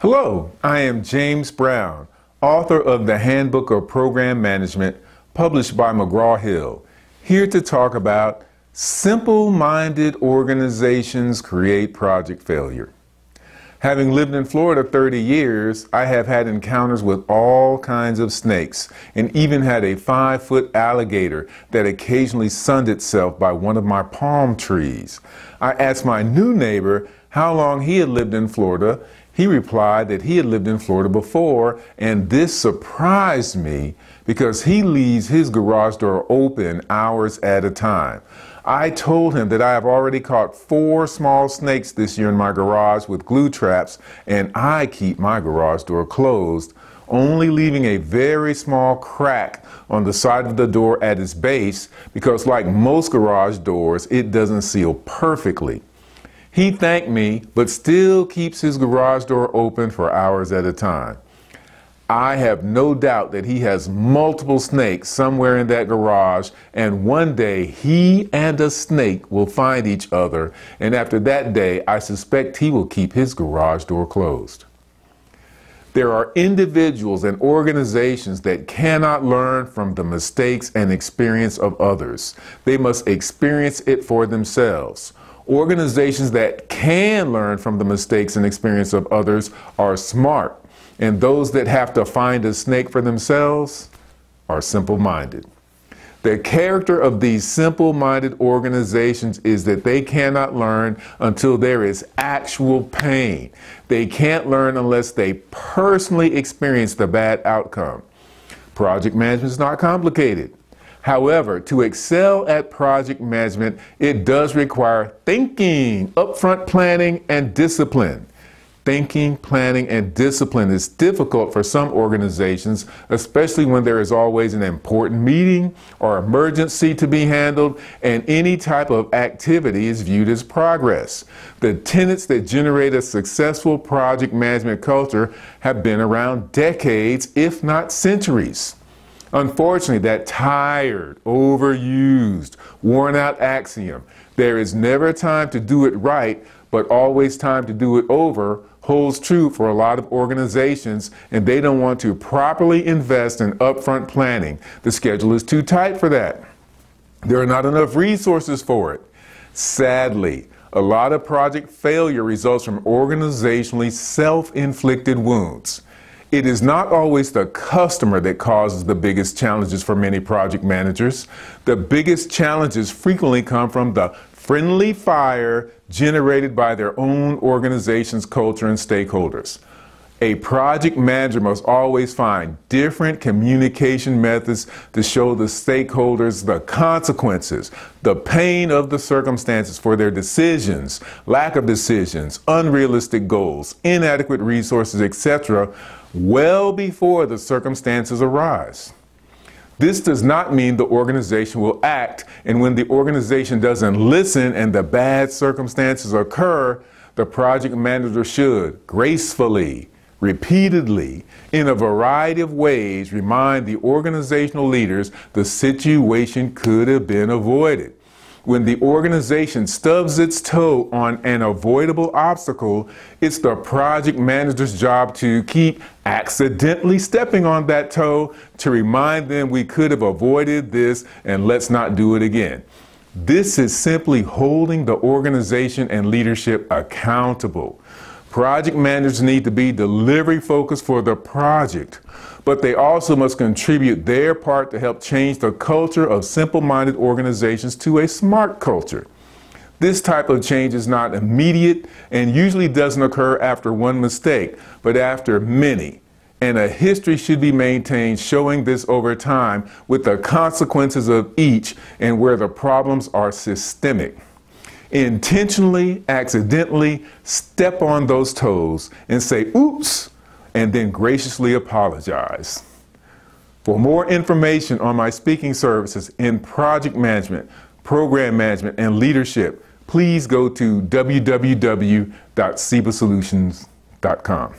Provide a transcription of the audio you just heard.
Hello, I am James Brown, author of the Handbook of Program Management, published by McGraw-Hill, here to talk about simple-minded organizations create project failure. Having lived in Florida 30 years, I have had encounters with all kinds of snakes and even had a 5-foot alligator that occasionally sunned itself by one of my palm trees. I asked my new neighbor how long he had lived in Florida. He replied that he had lived in Florida before, and this surprised me because he leaves his garage door open hours at a time. I told him that I have already caught 4 small snakes this year in my garage with glue traps, and I keep my garage door closed, only leaving a very small crack on the side of the door at its base because, like most garage doors, it doesn't seal perfectly. He thanked me, but still keeps his garage door open for hours at a time. I have no doubt that he has multiple snakes somewhere in that garage, and one day he and a snake will find each other, and after that day, I suspect he will keep his garage door closed. There are individuals and organizations that cannot learn from the mistakes and experience of others. They must experience it for themselves. Organizations that can learn from the mistakes and experience of others are smart, and those that have to find a snake for themselves are simple-minded. The character of these simple-minded organizations is that they cannot learn until there is actual pain. They can't learn unless they personally experience the bad outcome. Project management is not complicated. However, to excel at project management, it does require thinking, upfront planning, and discipline. Thinking, planning, and discipline is difficult for some organizations, especially when there is always an important meeting or emergency to be handled, and any type of activity is viewed as progress. The tenets that generate a successful project management culture have been around decades, if not centuries. Unfortunately, that tired, overused, worn-out axiom, there is never time to do it right, but always time to do it over, holds true for a lot of organizations, and they don't want to properly invest in upfront planning. The schedule is too tight for that. There are not enough resources for it. Sadly, a lot of project failure results from organizationally self-inflicted wounds. It is not always the customer that causes the biggest challenges for many project managers. The biggest challenges frequently come from the friendly fire generated by their own organization's culture and stakeholders. A project manager must always find different communication methods to show the stakeholders the consequences, the pain of the circumstances for their decisions, lack of decisions, unrealistic goals, inadequate resources, etc., well before the circumstances arise. This does not mean the organization will act, and when the organization doesn't listen and the bad circumstances occur, the project manager should gracefully, repeatedly, in a variety of ways, remind the organizational leaders the situation could have been avoided. When the organization stubs its toe on an avoidable obstacle, it's the project manager's job to keep accidentally stepping on that toe to remind them we could have avoided this and let's not do it again. This is simply holding the organization and leadership accountable. Project managers need to be delivery focused for the project, but they also must contribute their part to help change the culture of simple-minded organizations to a smart culture. This type of change is not immediate and usually doesn't occur after one mistake, but after many. And a history should be maintained showing this over time with the consequences of each and where the problems are systemic. Intentionally, accidentally step on those toes and say, oops, and then graciously apologize. For more information on my speaking services in project management, program management, and leadership, please go to www.cebasolutions.com.